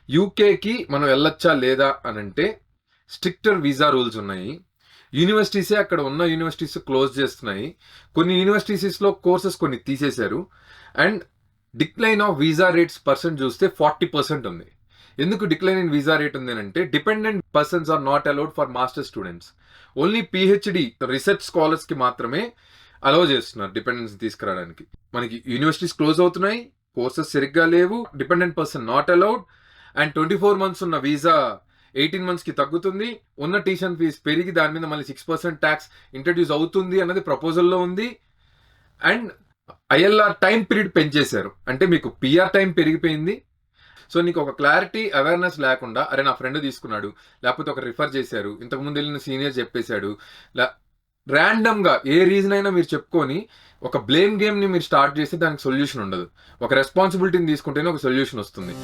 యూకేకి మనం వెళ్ళొచ్చా లేదా అని అంటే స్ట్రిక్టర్ వీసా రూల్స్ ఉన్నాయి. యూనివర్సిటీసే అక్కడ ఉన్న యూనివర్సిటీస్ క్లోజ్ చేస్తున్నాయి. కొన్ని యూనివర్సిటీస్లో కోర్సెస్ కొన్ని తీసేశారు. And decline of visa rates percent చూస్తే 40% ఉంది. ఎందుకు డిక్లైన్ ఇన్ వీసా రేట్ ఉంది అంటే dependent persons are not allowed for master students. Only PhD research scholars కి మాత్రమే అలౌ చేస్తున్నారు డిపెండెన్స్ తీసుకురావడానికి. మనకి యూనివర్సిటీస్ క్లోజ్ అవుతున్నాయి, కోర్సెస్ సరిగ్గా లేవు, dependent person not allowed. And 24 months ఉన్న వీసా 18 months కి తగ్గుతుంది. ఉన్న ట్యూషన్ ఫీజు పెరిగి దాని మీద మళ్ళీ 6% ట్యాక్స్ ఇంట్రడ్యూస్ అవుతుంది అన్నది ప్రపోజల్లో ఉంది. అండ్ ఐఎల్ఆర్ టైం పీరియడ్ పెంచేశారు. అంటే మీకు పిఆర్ టైం పెరిగిపోయింది. సో నీకు ఒక క్లారిటీ అవేర్నెస్ లేకుండా, అరే నా ఫ్రెండ్ తీసుకున్నాడు, లేకపోతే ఒక రిఫర్ చేశారు, ఇంతకుముందు వెళ్ళిన సీనియర్ చెప్పేశాడు, ర్యాండమ్ గా ఏ రీజన్ అయినా మీరు చెప్పుకొని ఒక బ్లేమ్ గేమ్ ని మీరు స్టార్ట్ చేస్తే దానికి సొల్యూషన్ ఉండదు. ఒక రెస్పాన్సిబిలిటీని తీసుకుంటేనే ఒక సొల్యూషన్ వస్తుంది.